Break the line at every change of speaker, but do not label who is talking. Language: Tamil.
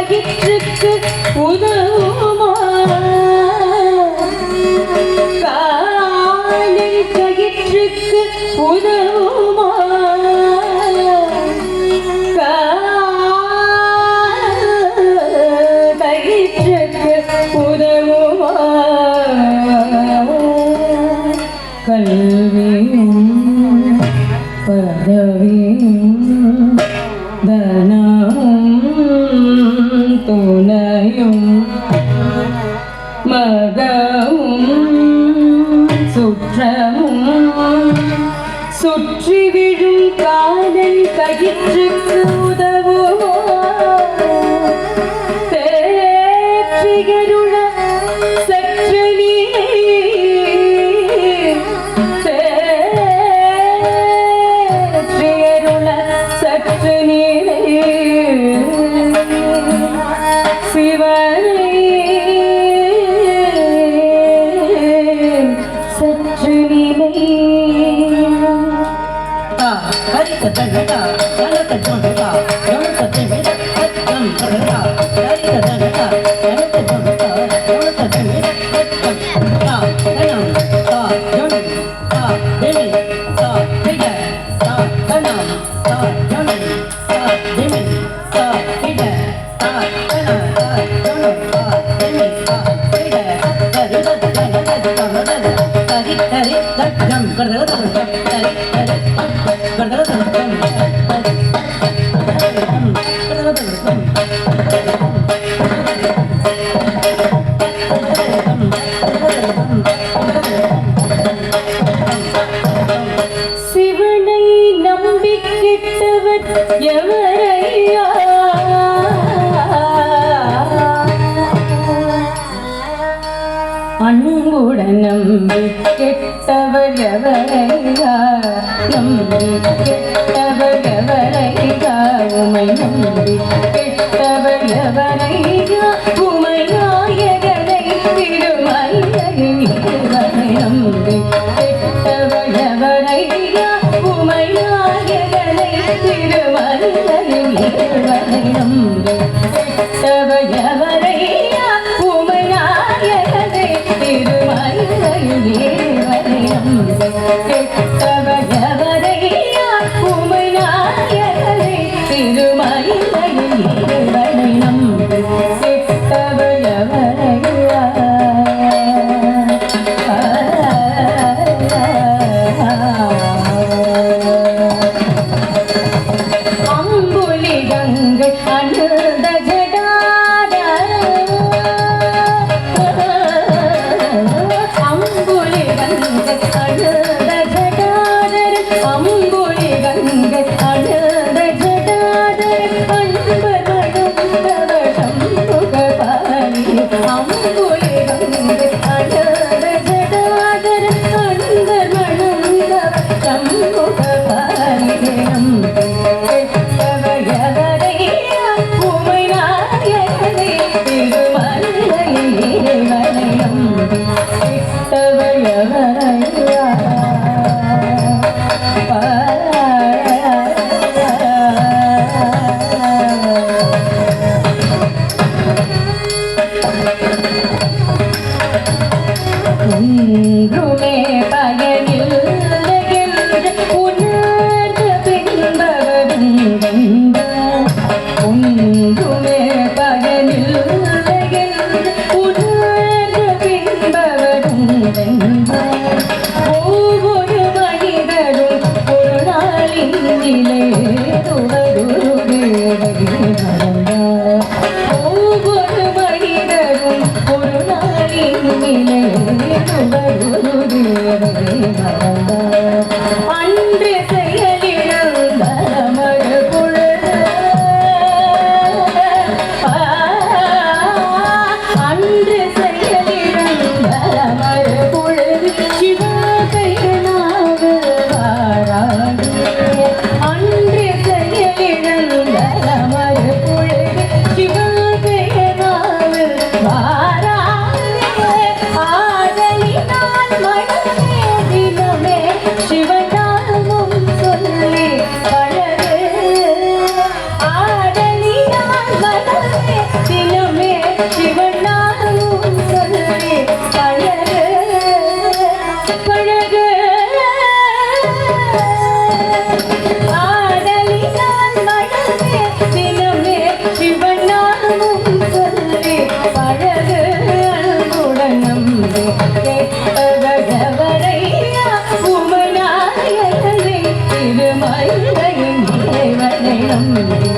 கயிற்றுக்கு உதவுமா காலின் கயிற்றுக்கு உதவுமா கயிற்றுக்கு உதவுமா கல்வியும் பதவியும் தனமும் துணையும் மதமும் சுற்றமும் சுற்றி விழும் காதல் கயிற்றுக்கு உதவுமோ தேற்றிகருள சற்று தேற்றிகருள சற்று நீரே சிவனே சற்று நீரே சிவனை நம்பி கெட்டவர் எவரையா அன்புடன் நம்பி கெட்டவர் எவரையா நம்பி கெட்டவர் எவரையா உமை நம்பி கெட்டவர் எவரையா உமை நாயகனை திருமலையை நம்பி கெட்டவர் எவரையா உமை நாயகனை திருமலையை நம்பி கெட்டவர் எவரையா உமை நாயகனை திருமலையம் கெட்டவர் எவரையா உமை நாயகனை திருமலையம் கெட்டவர் எவரையா அம்புலி கங்கை அனுத ஒன்றுமே பயனில் உணர்ந்து பின்பவரும் ஒன்றுமே பயனில் உணர்ந்து பின்பவரும் ஒவ்வொரு மனிதரும் ஒரு நாளின் நிலை ஒவ்வொரு மனிதரும் ஒரு நாளின் நிலை அன்று செயலிழந்த மறுபொழுது அன்று செயலிழந்த மறுபொழுது சிவகையனாக வாராது அன்று ஆடலினால் மனமே தினமே சிவநாமம் சொல்லி பழகு அன்புடன் நம்பி கேட்பவரையா உமநாயகனை திருமலையின் இறைவனை நம்பி